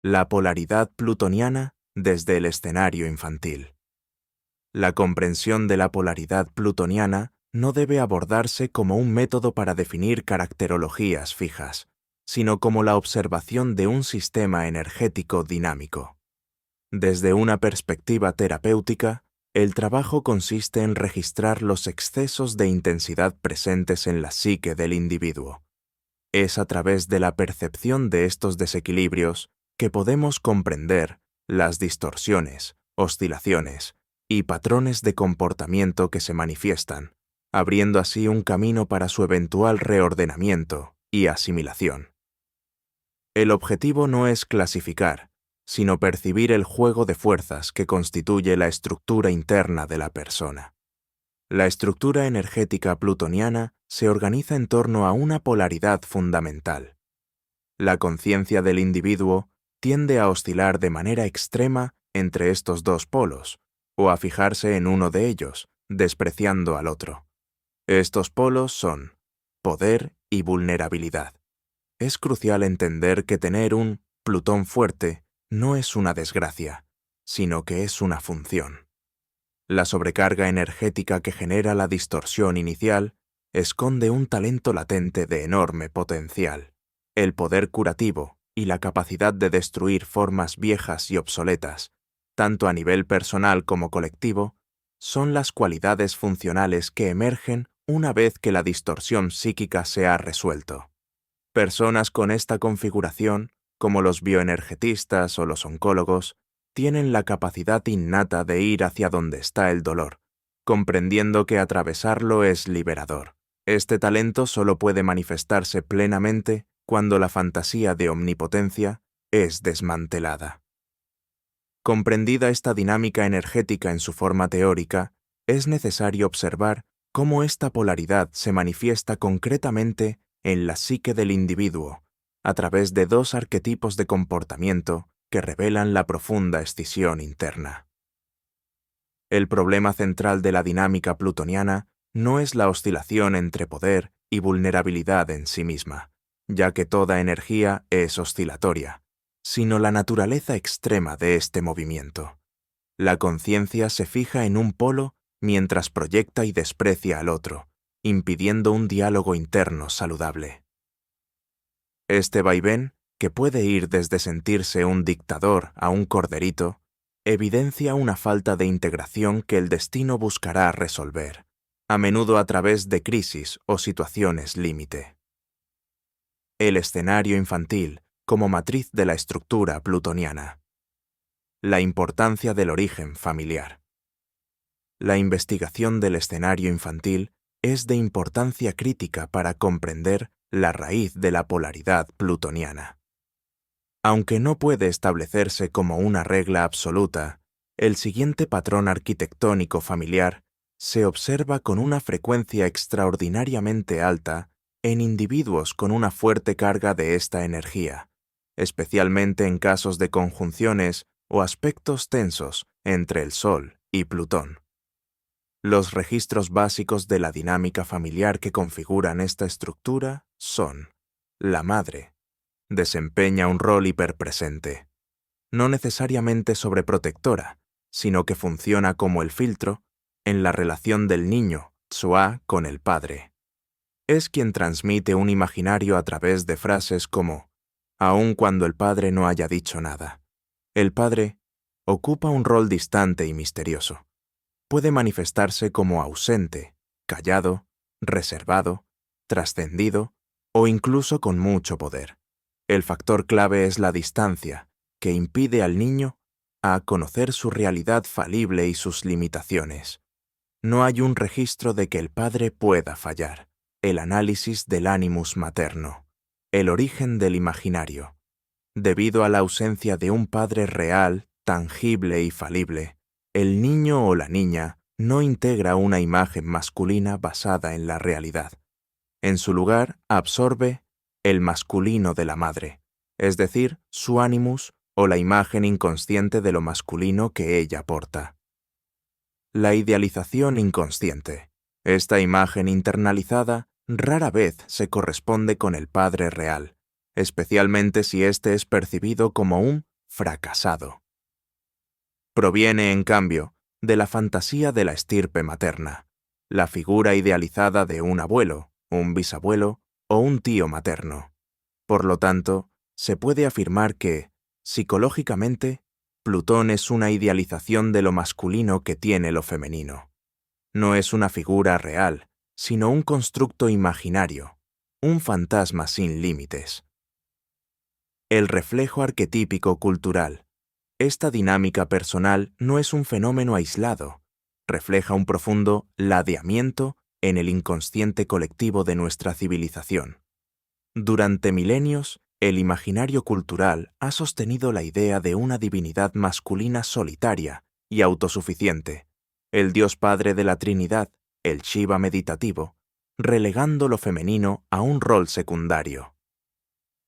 La polaridad plutoniana desde el escenario infantil. La comprensión de la polaridad plutoniana no debe abordarse como un método para definir caracterologías fijas, sino como la observación de un sistema energético dinámico. Desde una perspectiva terapéutica, el trabajo consiste en registrar los excesos de intensidad presentes en la psique del individuo. Es a través de la percepción de estos desequilibrios que podemos comprender las distorsiones, oscilaciones y patrones de comportamiento que se manifiestan, abriendo así un camino para su eventual reordenamiento y asimilación. El objetivo no es clasificar, sino percibir el juego de fuerzas que constituye la estructura interna de la persona. La estructura energética plutoniana se organiza en torno a una polaridad fundamental. La conciencia del individuo tiende a oscilar de manera extrema entre estos dos polos, o a fijarse en uno de ellos, despreciando al otro. Estos polos son poder y vulnerabilidad. Es crucial entender que tener un Plutón fuerte no es una desgracia, sino que es una función. La sobrecarga energética que genera la distorsión inicial esconde un talento latente de enorme potencial. El poder curativo y la capacidad de destruir formas viejas y obsoletas, tanto a nivel personal como colectivo, son las cualidades funcionales que emergen una vez que la distorsión psíquica se ha resuelto. Personas con esta configuración, como los bioenergetistas o los oncólogos, tienen la capacidad innata de ir hacia donde está el dolor, comprendiendo que atravesarlo es liberador. Este talento solo puede manifestarse plenamente cuando la fantasía de omnipotencia es desmantelada. Comprendida esta dinámica energética en su forma teórica, es necesario observar cómo esta polaridad se manifiesta concretamente en la psique del individuo, a través de dos arquetipos de comportamiento que revelan la profunda escisión interna. El problema central de la dinámica plutoniana no es la oscilación entre poder y vulnerabilidad en sí misma, ya que toda energía es oscilatoria, sino la naturaleza extrema de este movimiento. La conciencia se fija en un polo mientras proyecta y desprecia al otro, impidiendo un diálogo interno saludable. Este vaivén, que puede ir desde sentirse un dictador a un corderito, evidencia una falta de integración que el destino buscará resolver, a menudo a través de crisis o situaciones límite. El escenario infantil como matriz de la estructura plutoniana. La importancia del origen familiar. La investigación del escenario infantil es de importancia crítica para comprender la raíz de la polaridad plutoniana. Aunque no puede establecerse como una regla absoluta, el siguiente patrón arquitectónico familiar se observa con una frecuencia extraordinariamente alta en individuos con una fuerte carga de esta energía, especialmente en casos de conjunciones o aspectos tensos entre el Sol y Plutón. Los registros básicos de la dinámica familiar que configuran esta estructura son: la madre desempeña un rol hiperpresente, no necesariamente sobreprotectora, sino que funciona como el filtro en la relación del niño, Tsua, con el padre. Es quien transmite un imaginario a través de frases como, aun cuando el padre no haya dicho nada. El padre ocupa un rol distante y misterioso. Puede manifestarse como ausente, callado, reservado, trascendido o incluso con mucho poder. El factor clave es la distancia, que impide al niño a conocer su realidad falible y sus limitaciones. No hay un registro de que el padre pueda fallar. El análisis del animus materno. El origen del imaginario. Debido a la ausencia de un padre real, tangible y falible, el niño o la niña no integra una imagen masculina basada en la realidad. En su lugar, absorbe el masculino de la madre, es decir, su animus o la imagen inconsciente de lo masculino que ella porta. La idealización inconsciente. Esta imagen internalizada rara vez se corresponde con el padre real, especialmente si éste es percibido como un fracasado. Proviene, en cambio, de la fantasía de la estirpe materna, la figura idealizada de un abuelo, un bisabuelo o un tío materno. Por lo tanto, se puede afirmar que, psicológicamente, Plutón es una idealización de lo masculino que tiene lo femenino. No es una figura real, sino un constructo imaginario, un fantasma sin límites. El reflejo arquetípico cultural. Esta dinámica personal no es un fenómeno aislado, refleja un profundo ladeamiento en el inconsciente colectivo de nuestra civilización. Durante milenios, el imaginario cultural ha sostenido la idea de una divinidad masculina solitaria y autosuficiente, el Dios Padre de la Trinidad, el Shiva meditativo, relegando lo femenino a un rol secundario.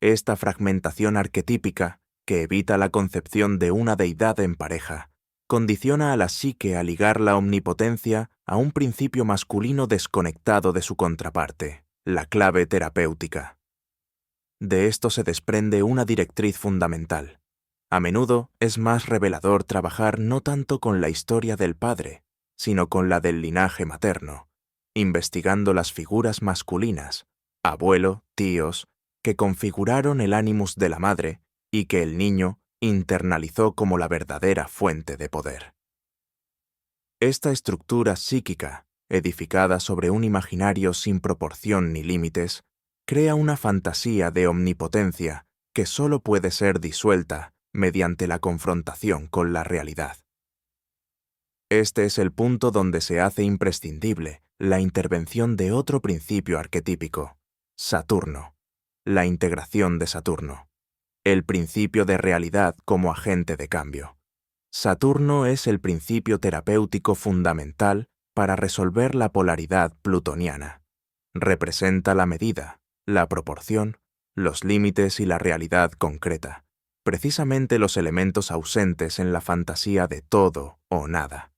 Esta fragmentación arquetípica, que evita la concepción de una deidad en pareja, condiciona a la psique a ligar la omnipotencia a un principio masculino desconectado de su contraparte, la clave terapéutica. De esto se desprende una directriz fundamental. A menudo es más revelador trabajar no tanto con la historia del padre, sino con la del linaje materno, investigando las figuras masculinas, abuelo, tíos, que configuraron el animus de la madre y que el niño internalizó como la verdadera fuente de poder. Esta estructura psíquica, edificada sobre un imaginario sin proporción ni límites, crea una fantasía de omnipotencia que solo puede ser disuelta mediante la confrontación con la realidad. Este es el punto donde se hace imprescindible la intervención de otro principio arquetípico, Saturno, la integración de Saturno, el principio de realidad como agente de cambio. Saturno es el principio terapéutico fundamental para resolver la polaridad plutoniana. Representa la medida, la proporción, los límites y la realidad concreta, precisamente los elementos ausentes en la fantasía de todo o nada.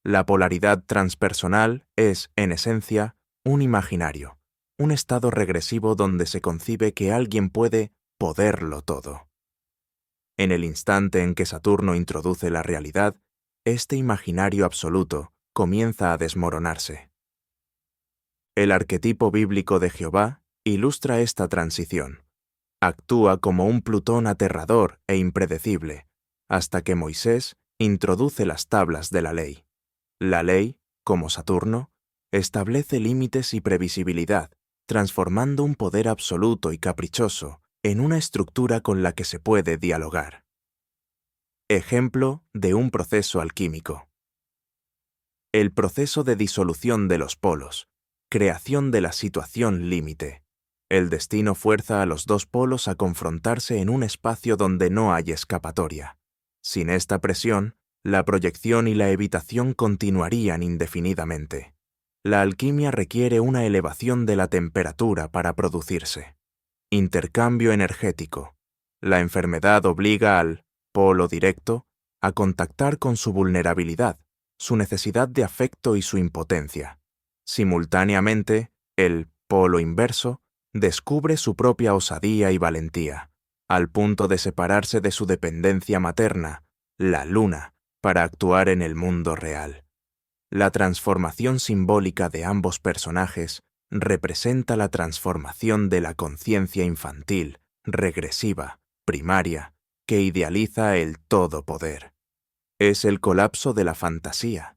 La polaridad transpersonal es, en esencia, un imaginario, un estado regresivo donde se concibe que alguien puede poderlo todo. En el instante en que Saturno introduce la realidad, este imaginario absoluto comienza a desmoronarse. El arquetipo bíblico de Jehová ilustra esta transición. Actúa como un Plutón aterrador e impredecible, hasta que Moisés introduce las tablas de la ley. La ley, como Saturno, establece límites y previsibilidad, transformando un poder absoluto y caprichoso en una estructura con la que se puede dialogar. Ejemplo de un proceso alquímico. El proceso de disolución de los polos, creación de la situación límite. El destino fuerza a los dos polos a confrontarse en un espacio donde no hay escapatoria. Sin esta presión, la proyección y la evitación continuarían indefinidamente. La alquimia requiere una elevación de la temperatura para producirse. Intercambio energético. La enfermedad obliga al polo directo a contactar con su vulnerabilidad, su necesidad de afecto y su impotencia. Simultáneamente, el polo inverso descubre su propia osadía y valentía, al punto de separarse de su dependencia materna, la luna, para actuar en el mundo real. La transformación simbólica de ambos personajes representa la transformación de la conciencia infantil, regresiva, primaria, que idealiza el todopoder. Es el colapso de la fantasía.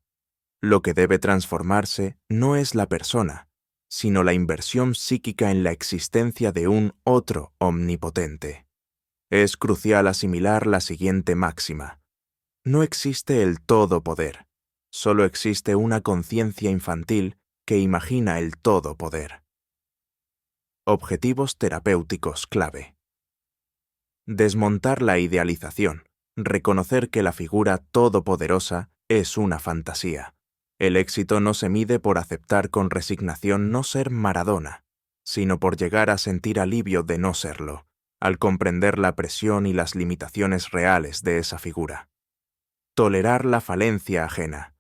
Lo que debe transformarse no es la persona, sino la inversión psíquica en la existencia de un otro omnipotente. Es crucial asimilar la siguiente máxima. No existe el todopoder, solo existe una conciencia infantil que imagina el todopoder. Objetivos terapéuticos clave. Desmontar la idealización, reconocer que la figura todopoderosa es una fantasía. El éxito no se mide por aceptar con resignación no ser Maradona, sino por llegar a sentir alivio de no serlo, al comprender la presión y las limitaciones reales de esa figura. Tolerar la falencia ajena,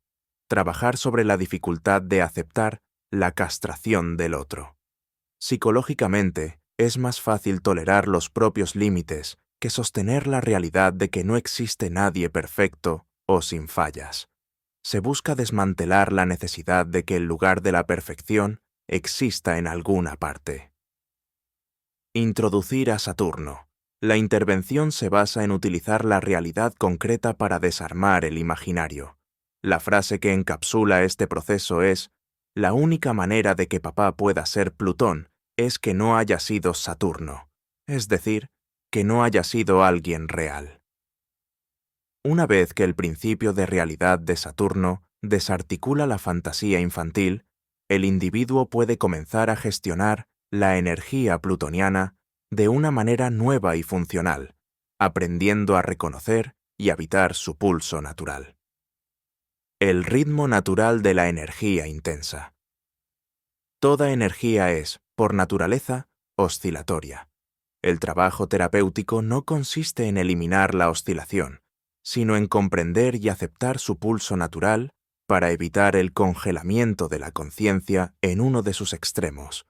trabajar sobre la dificultad de aceptar la castración del otro. Psicológicamente, es más fácil tolerar los propios límites que sostener la realidad de que no existe nadie perfecto o sin fallas. Se busca desmantelar la necesidad de que el lugar de la perfección exista en alguna parte. Introducir a Saturno. La intervención se basa en utilizar la realidad concreta para desarmar el imaginario. La frase que encapsula este proceso es: la única manera de que papá pueda ser Plutón es que no haya sido Saturno, es decir, que no haya sido alguien real. Una vez que el principio de realidad de Saturno desarticula la fantasía infantil, el individuo puede comenzar a gestionar la energía plutoniana de una manera nueva y funcional, aprendiendo a reconocer y habitar su pulso natural. El ritmo natural de la energía intensa. Toda energía es, por naturaleza, oscilatoria. El trabajo terapéutico no consiste en eliminar la oscilación, sino en comprender y aceptar su pulso natural para evitar el congelamiento de la conciencia en uno de sus extremos.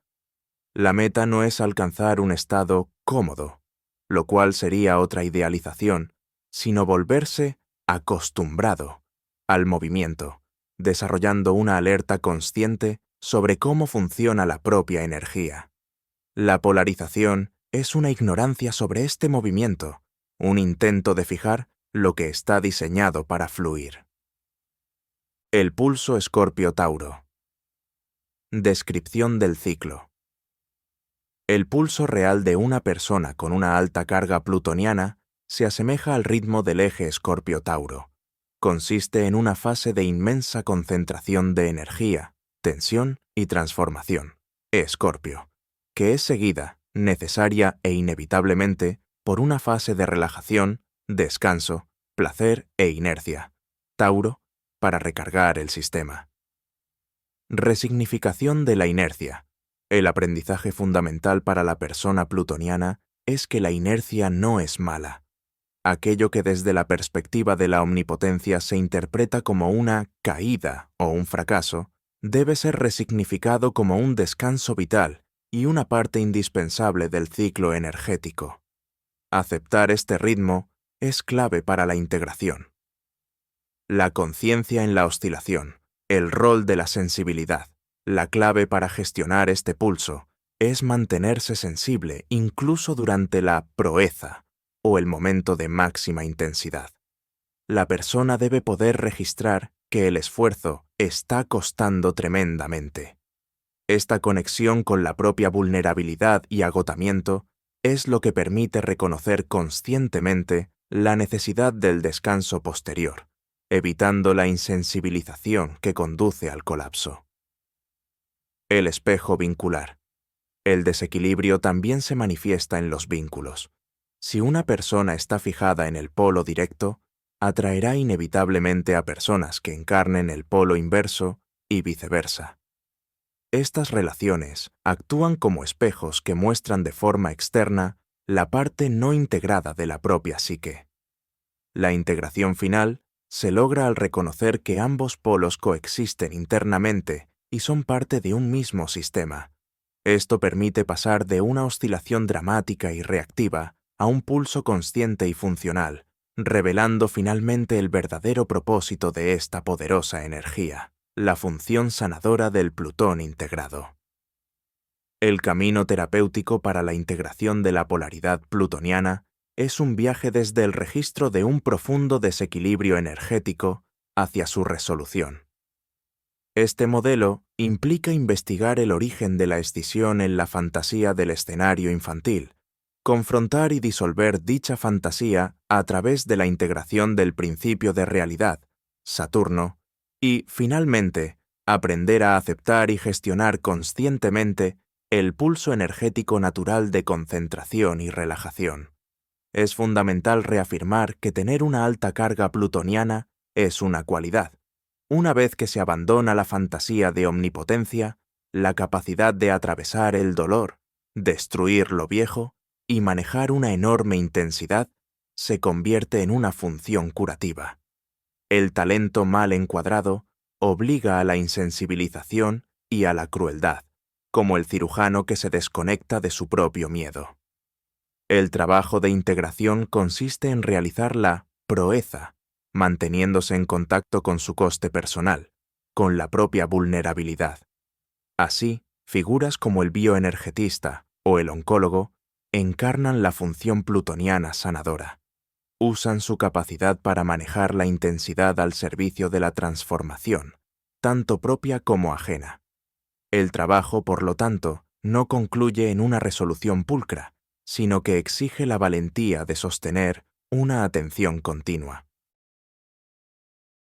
La meta no es alcanzar un estado cómodo, lo cual sería otra idealización, sino volverse acostumbrado al movimiento, desarrollando una alerta consciente sobre cómo funciona la propia energía. La polarización es una ignorancia sobre este movimiento, un intento de fijar lo que está diseñado para fluir. El pulso Escorpio-Tauro. Descripción del ciclo. El pulso real de una persona con una alta carga plutoniana se asemeja al ritmo del eje Escorpio-Tauro. Consiste en una fase de inmensa concentración de energía, tensión y transformación, Escorpio, que es seguida, necesaria e inevitablemente, por una fase de relajación, descanso, placer e inercia, Tauro, para recargar el sistema. Resignificación de la inercia. El aprendizaje fundamental para la persona plutoniana es que la inercia no es mala. Aquello que desde la perspectiva de la omnipotencia se interpreta como una caída o un fracaso, debe ser resignificado como un descanso vital y una parte indispensable del ciclo energético. Aceptar este ritmo es clave para la integración. La conciencia en la oscilación, el rol de la sensibilidad. La clave para gestionar este pulso es mantenerse sensible incluso durante la proeza o el momento de máxima intensidad. La persona debe poder registrar que el esfuerzo está costando tremendamente. Esta conexión con la propia vulnerabilidad y agotamiento es lo que permite reconocer conscientemente la necesidad del descanso posterior, evitando la insensibilización que conduce al colapso. El espejo vincular. El desequilibrio también se manifiesta en los vínculos. Si una persona está fijada en el polo directo, atraerá inevitablemente a personas que encarnen el polo inverso y viceversa. Estas relaciones actúan como espejos que muestran de forma externa la parte no integrada de la propia psique. La integración final se logra al reconocer que ambos polos coexisten internamente y son parte de un mismo sistema. Esto permite pasar de una oscilación dramática y reactiva a un pulso consciente y funcional, revelando finalmente el verdadero propósito de esta poderosa energía, la función sanadora del Plutón integrado. El camino terapéutico para la integración de la polaridad plutoniana es un viaje desde el registro de un profundo desequilibrio energético hacia su resolución. Este modelo implica investigar el origen de la escisión en la fantasía del escenario infantil, confrontar y disolver dicha fantasía a través de la integración del principio de realidad, Saturno, y, finalmente, aprender a aceptar y gestionar conscientemente el pulso energético natural de concentración y relajación. Es fundamental reafirmar que tener una alta carga plutoniana es una cualidad. Una vez que se abandona la fantasía de omnipotencia, la capacidad de atravesar el dolor, destruir lo viejo y manejar una enorme intensidad se convierte en una función curativa. El talento mal encuadrado obliga a la insensibilización y a la crueldad, como el cirujano que se desconecta de su propio miedo. El trabajo de integración consiste en realizar la proeza, manteniéndose en contacto con su coste personal, con la propia vulnerabilidad. Así, figuras como el bioenergetista o el oncólogo encarnan la función plutoniana sanadora. Usan su capacidad para manejar la intensidad al servicio de la transformación, tanto propia como ajena. El trabajo, por lo tanto, no concluye en una resolución pulcra, sino que exige la valentía de sostener una atención continua.